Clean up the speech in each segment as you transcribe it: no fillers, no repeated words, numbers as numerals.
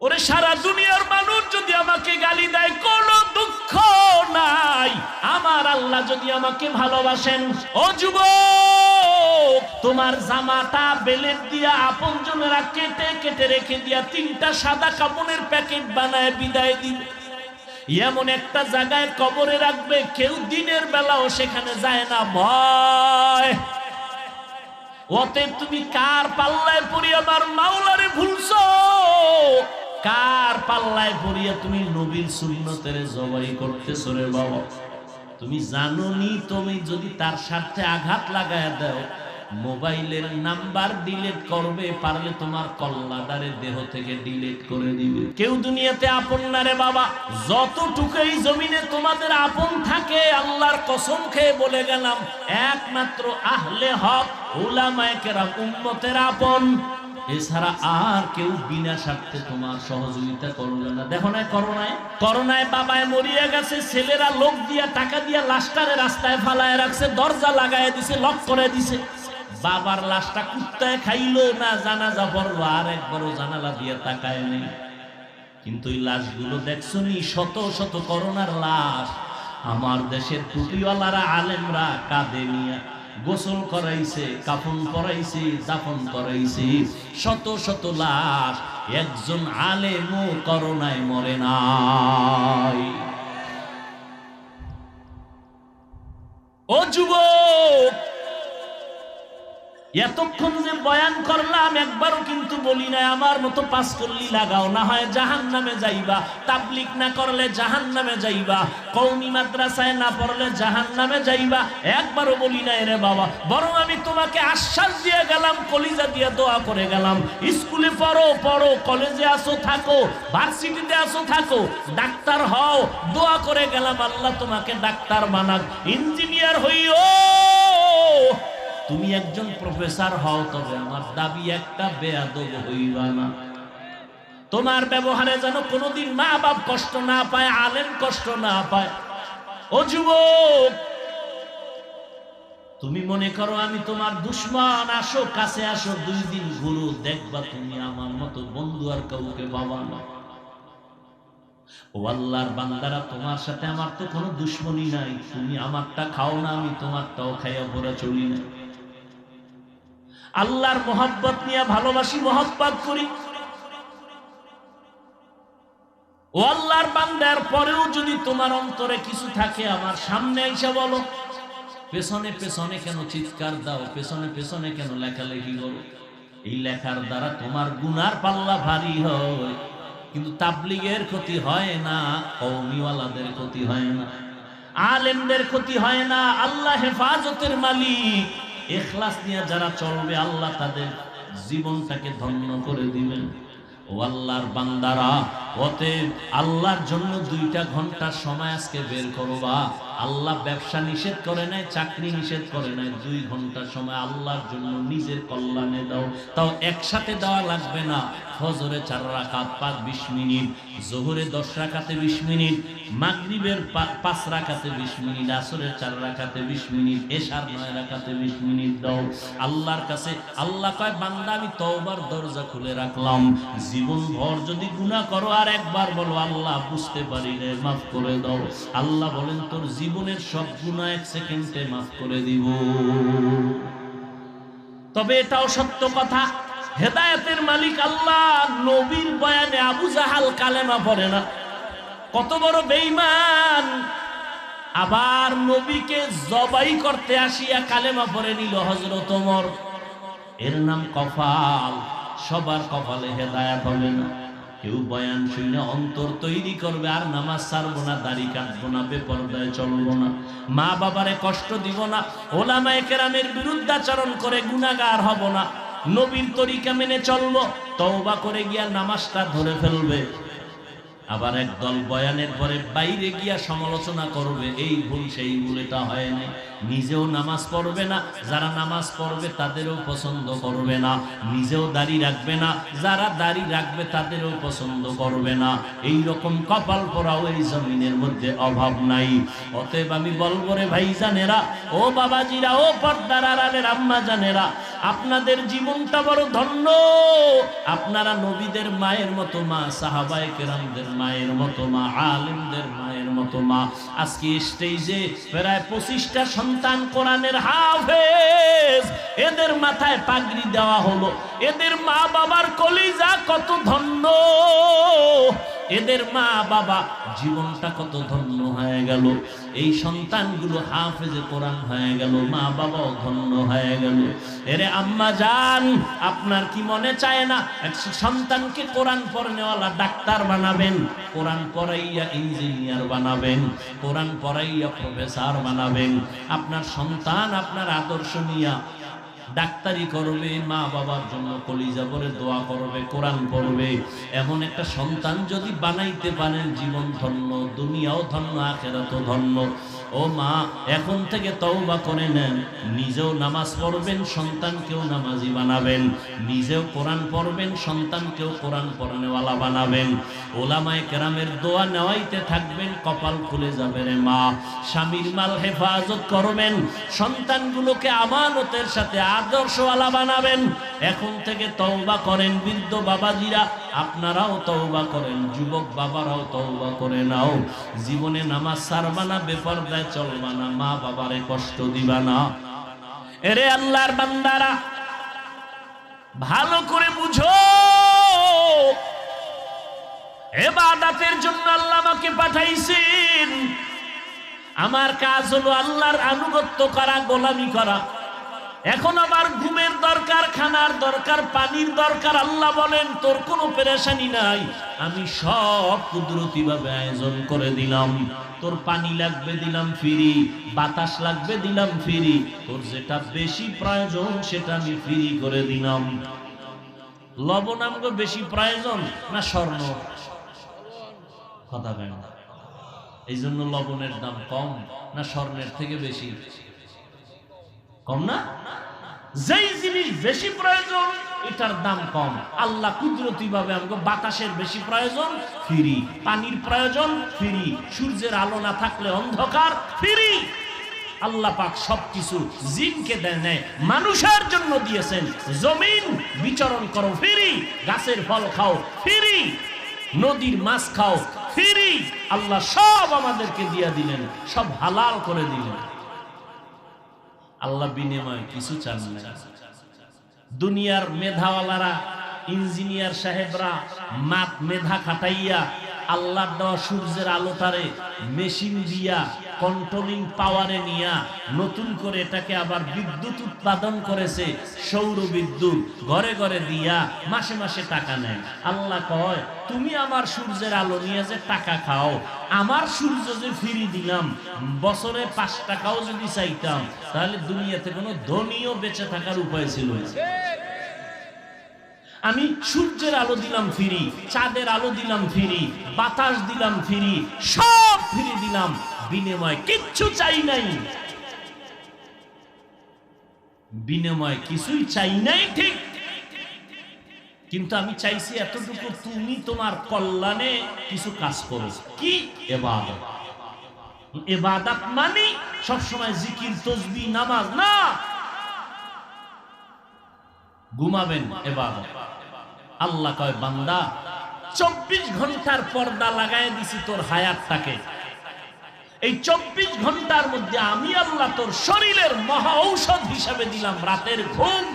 ওরে সারা দুনিয়ার মানুষ যদি আমাকে গালি দেয় কোনো দুঃখ নাই, আমার আল্লাহ যদি আমাকে ভালোবাসেন। ও যুবক, তোমার জামাটা বেলেট দিয়া আপনজনেরা কেটে কেটে রেখে দিয়া 3টা সাদা কাপড়ের প্যাকেট বানায় বিদায় দিবে, এমন একটা জায়গায় কবরে রাখবে, কেউ দিনের বেলাও সেখানে যায় না, ভয়। অতএব তুমি কার পাল্লায় পড়ি আমার মাওলারে ভুলছো? কার পাল্লায় পড়িয়া তুমি নবীর সুন্নতের জবাই করতেছো রে বাবা? তুমি জানো নি তুমি যদি তার সাথে আঘাত লাগায় দাও, মোবাইলের নাম্বার ডিলিট করবে, পারলে তোমার কল্লাদারে দেহ থেকে ডিলিট করে দিবে। কেউ দুনিয়াতে আপন না রে বাবা। যতটুকুই জমিনে তোমাদের আপন থাকে, আল্লাহর কসম খেয়ে বলে গেলাম, একমাত্র আহলে হক উলামায়ে কেরাম উম্মতের আপন, এছাড়া আর কেউ বিনা স্বার্থে তোমার সহযোগিতা করবে না। দেখো না করোনায় বাবায় মরিয়া গেছে, ছেলেরা লোক দিয়া টাকা দিয়া লাশটারে রাস্তায় ফালায় রাখছে, দরজা লাগায় দিছে, লক করে দিছে। বাবার লাশটা কুত্তায় খাইলো না, জানাজা পড়লো, আর একবারও জানালা দিয়ে তাকায় নেই। কিন্তু এই লাশগুলো দেখছো নি, শত শত করোনার লাশ আমার দেশের টুপিওয়ালারা আলেমরা কাঁধে নিয়ে গোসল করাইছে, কাফন পরাইছে, দাফন করাইছে, শত শত লাশ। একজন আলেমও করোনায় মরে নাই। ও যুবক, এতক্ষণ যে বয়ান করলাম একবারও কিন্তু বলি না আমার মতো 5 কল্লি লাগাও, না হয় জাহান্নামে যাইবা, তাবলীগ না করলে জাহান্নামে যাইবা, কওমি মাদ্রাসায় না পড়লে জাহান্নামে যাইবা, একবারও বলি না রে বাবা। বরং আমি তোমাকে আশ্বাস দিয়ে গেলাম, কলিজা দিয়ে দোয়া করে গেলাম, স্কুলে পড়ো, কলেজে আসো থাকো, ভার্সিটিতে আসো থাকো, ডাক্তার হও, দোয়া করে গেলাম আল্লাহ তোমাকে ডাক্তার বানাক, ইঞ্জিনিয়ার হইও, তুমি একজন প্রফেসর হও, তবে আমার দাবি একটা, বেয়াদব হইবা না। তোমার ব্যবহারে যেন কোনোদিন মা বাপ কষ্ট না পায়, আলেম কষ্ট না পায়। ও যুবক, তুমি মনে করো আমি তোমার দুশমন, আসো কাছে আসো, 2 দিন ঘুরো, দেখবা তুমি আমার মতো বন্ধু আর কাউকে পাবা না। ও আল্লাহর বান্দারা, তোমার সাথে আমার তো কোনো দুশমনী নাই, তুমি আমারটা খাও না, আমি তোমারটাও খাইয়া ভরা চলি না। আল্লাহর মোহাব্বত নিয়ে ভালোবাসি, মোহাব্বত করি। ও আল্লাহর বান্দার পরেও যদি তোমার অন্তরে কিছু থাকে, আমার সামনে এসে বলো। পেছনে পেছনে কেন চিৎকার দাও, পেছনে পেছনে কেন লেখালেখি করো? এই লেখার দ্বারা তোমার গুনার পাল্লা ভারী হয়, কিন্তু তাবলীগের ক্ষতি হয় না, কওমিওয়ালাদের ক্ষতি হয় না, আলেমদের ক্ষতি হয় না। আল্লাহ হেফাজতের মালিক। ইখলাস নিয়ে যারা চলবে, আল্লাহ তাদের জীবনটাকে ধন্য করে দিবেন। ও আল্লাহর বান্দারা, অতএব আল্লাহর জন্য 2টা ঘন্টার সময় আজকে বের করবা। আল্লাহ ব্যবসা নিষেধ করে নাই, চাকরি নিষেধ করে নাই, 2 ঘন্টার সময় আল্লাহর জন্য নিজের কল্যাণে দাও। তাও একসাথে দেওয়া লাগবে না। ফজরে 4 রাকাত 20 মিনিট, জোহরে 10 রাকাতে 20 মিনিট, মাগরিবের 5 রাকাতে 20 মিনিট, আসরের 4 রাকাতে 20 মিনিট, এশার 9 রাকাতে 20 মিনিট দাও। আল্লাহর কাছে আল্লাহ কয়, বান্দা আমি তওবার দরজা খুলে রাখলাম, জীবন ভর যদি গুনাহ করো আর একবার বলো আল্লাহ বুঝতে পারি রে, মাফ করে দাও, আল্লাহ বলেন তোর জীবনের সব গুনাহ 1 সেকেন্ডে মাফ করে দিব। তবে এটাও সত্য কথা, হেদায়েতের মালিক আল্লাহ। নবীর বয়ানে আবু জাহাল কালেমা পড়ে না, কত বড় বেঈমান। আবার নবীকে জবাই করতে আসিয়া কালেমা পড়ে নিল হযরত ওমর। এর নাম কপাল। সবার কপালে হেদায়েত হবে না। কেউ বয়ান শুনে অন্তর তৈরি করবে, আর নামাজ ছাড়বো না, দাড়ি কাটবো না, বেপরদায় চলবো না, মা বাবারে কষ্ট দিব না, ওলামায়ে কেরামের বিরুদ্ধাচরণ করে গুনাহগার হব না, নবীর তরিকা মেনে চলবো, তওবা করে গিয়া নামাজটা ধরে ফেলবে। আবার একদল বয়ানের পরে বাইরে গিয়া সমালোচনা করবে, এই ভুল সেই ভুল, এটা হয় না, নিজেও নামাজ পড়বে না, যারা নামাজ পড়বে তাদেরও পছন্দ করবে না, নিজেও দাড়ি রাখবে না, যারা দাড়ি রাখবে তাদেরও পছন্দ করবে না। এই রকম কপাল পোড়াও এই জমিনের মধ্যে অভাব নাই। অতএব আমি বলবো রে ভাইজানেরা, ও বাবাজিরা, ও পর্দার আড়ালের আম্মা জানেরা, আপনাদের জীবনটা বড় ধন্য। আপনারা নবীদের মায়ের মতো মা, সাহাবায়ে কেরামদের মায়ের মতো মা, আলেমদের মায়ের মতো মা। আজকে স্টেজে প্রায় 25টা সন্তান কোরআনের হাফেজ, এদের মাথায় পাগড়ি দেওয়া হলো। এদের মা বাবার কলিজা কত ধন্য, এদের মা বাবা জীবনটা কত ধন্য হয়ে গেল। এই সন্তানগুলো হাফেজে কোরআন হয়ে গেল, মা বাবাও ধন্য হয়ে গেল। এরে আম্মা জান, আপনার কি মনে চায় না এক সন্তানকে কোরআন পড়নেওয়ালা ডাক্তার বানাবেন, কোরআন পড়াইয়া ইঞ্জিনিয়ার বানাবেন, কোরআন পড়াইয়া প্রফেসর বানাবেন? আপনার সন্তান আপনার আদর্শ নিয়া ডাক্তারি করবে, মা বাবার জন্য কলিজা ভরে দোয়া করবে, কোরআন পড়বে। এমন একটা সন্তান যদি বানাইতে পারেন, জীবন ধন্য, দুনিয়াও ধন্য, আখিরাতও ধন্য। ও মা, এখন থেকে তওবা করে নেন, নিজেও নামাজ পড়বেন, সন্তানকেও নামাজি বানাবেন, নিজেও কোরআন পড়বেন, সন্তানকেও কোরআন পড়ানেওয়ালা বানাবেন। ওলামায়ে কেরামের দোয়া নেওয়াইতে থাকবেন, কপাল খুলে যাবে রে মা। স্বামীর মাল হেফাজত করবেন, সন্তানগুলোকে আমানতের সাথে আদর্শওয়ালা বানাবেন। এখন থেকে তওবা করেন বৃদ্ধ বাবাজিরা, আপনারাও তওবা করেন, যুবক বাবারাও তওবা করে নাও। জীবনে নামাজ ছাড়বা না, বেপরদায় চলবা না, মা বাবারে কষ্ট দিবা না। এরে আল্লাহর বান্দারা, ভালো করে বুঝো, ইবাদতের জন্য আল্লাহ আমাকে পাঠাইছেন। আমার কাজ হলো আল্লাহর আনুগত্য করা, গোলামি করা। এখন আমার ঘুমের দরকার, খানার দরকার, পানির দরকার। আল্লাহ বলেন তোর কোনো পেরেশানি নাই, আমি সব কুদরতি ভাবে আয়োজন করে দিলাম। তোর পানি লাগবে দিলাম ফ্রি, বাতাস লাগবে দিলাম ফ্রি, তোর যেটা বেশি প্রয়োজন সেটা আমি ফ্রি করে দিলাম। লবণ আমগো বেশি প্রয়োজন না স্বর্ণ? কথা বলেন, এই জন্য লবণের দাম কম না স্বর্ণের থেকে বেশি? কম না? যেই জিনিস বেশি প্রয়োজন এটার দাম কম। আল্লাহ কুদরতি ভাবে আমাকে বাতাসের বেশি প্রয়োজন ফ্রি, পানির প্রয়োজন ফ্রি, সূর্যের আলো না থাকলে অন্ধকার ফ্রি। আল্লাহ পাক সবকিছু জিনকে দেন, মানুষের জন্য দিয়েছেন। জমিন বিচরণ করো ফ্রি, গাছের ফল খাও ফ্রি, নদীর মাছ খাও ফ্রি। আল্লাহ সব আমাদেরকে দিয়ে দিলেন, সব হালাল করে দিলেন। আল্লাহ বিনিময় কিছু চান না। দুনিয়ার মেধাওয়ালারা, ইঞ্জিনিয়ার সাহেবরা মেধা খাটাইয়া আল্লাহর দেওয়া সূর্যের আলোটারে মেশিন দিয়া কন্ট্রোলিং পাওয়ারে নিয়া নতুন করে এটাকে আবার বিদ্যুৎ উৎপাদন করেছে, সৌর বিদ্যুৎ ঘরে ঘরে দিয়া মাসে মাসে টাকা নেয়। আল্লাহ কয় তুমি আমার সূর্যের আলো নিয়ে যে টাকা খাও, আমার সূর্য যে ফ্রি দিলাম, বছরে 5 টাকাও যদি চাইতাম তাহলে দুনিয়াতে কোনো ধনীও বেঁচে থাকার উপায় ছিল না। আমি সূর্যের আলো দিলাম ফ্রি, চাঁদের আলো দিলাম ফ্রি, বাতাস দিলাম ফ্রি, সব ফ্রি দিলাম, বিনিময় কিচ্ছু চাই নাই। বিনিময় কিছুই চাই নাই ঠিক, কিন্তু আমি চাইছি এতটুকু, তুমি তোমার কল্যাণে কিছু কাজ করো। কি? ইবাদত। ইবাদত মানে সবসময় জিকির, তাসবিহ, নামাজ না। ঘুমাবেন ইবাদত। আল্লাহ কয় বান্দা 24 ঘন্টার পর্দা লাগায় দিছি তোর হায়াতটাকে। এই 24 ঘন্টার মধ্যে আমি আল্লাহ তোর শরীরের মহা ঔষধ হিসাবে দিলাম রাতের ঘুম।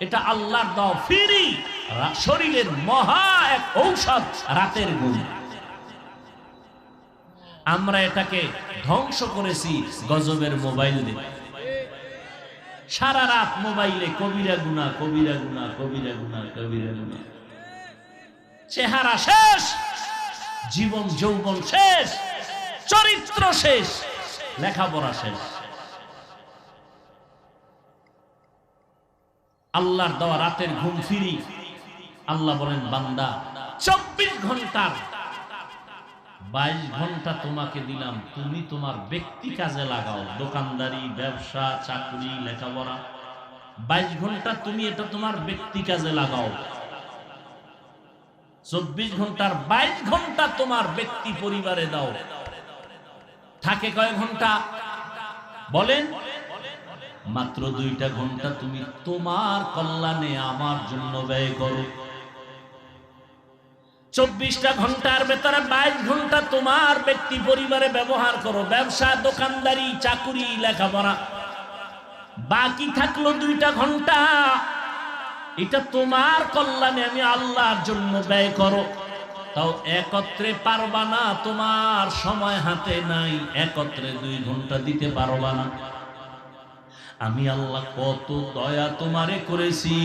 এটা আল্লাহর দেওয়া ফ্রি শরীরের মহা এক ঔষধ, রাতের ঘুম। আমরা এটাকে ধ্বংস করেছি গজবের মোবাইল দিয়ে। সারা রাত মোবাইলে কবিরা গুনাহ, কবিরা গুনাহ, কবিরা গুনাহ, কবিরা গুনাহ। চেহারা শেষ, জীবন যৌবন শেষ, চরিত্র শেষ, লেখাপড়া শেষ। আল্লাহর দেওয়া রাতের ঘুম ফিরি। আল্লাহ বলেন বান্দা 24 ঘন্টার 22 ঘন্টা তোমাকে দিলাম, তুমি তোমার ব্যক্তি কাজে লাগাও, দোকানদারি, ব্যবসা, চাকরি, লেখাপড়া। 22 ঘন্টা তুমি এটা তোমার ব্যক্তি কাজে লাগাও। 24 ঘন্টার 22 ঘন্টা তোমার ব্যক্তি পরিবারে দাও। থাকে কয় ঘন্টা বলেন? মাত্র 2টা ঘন্টা তুমি তোমার কল্যাণে আমার জন্য ব্যয় করো। 24টা ঘন্টার ভেতরে 22 ঘন্টা তোমার ব্যক্তি পরিবারে ব্যবহার করো, ব্যবসা, দোকানদারি, চাকুরি, লেখাপড়া। বাকি থাকলো 2টা ঘন্টা, এটা তোমার কল্যাণে আমি আল্লাহর জন্য ব্যয় করো। তাও একত্রে পারবা না, তোমার সময় হাতে নাই, একত্রে 2 ঘন্টা দিতে পারবা না। আমি আল্লাহ কত দয়া তোমারে করেছি,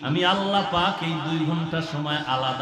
আমি আল্লাহ পাক এই 2 ঘন্টা সময় আলাদা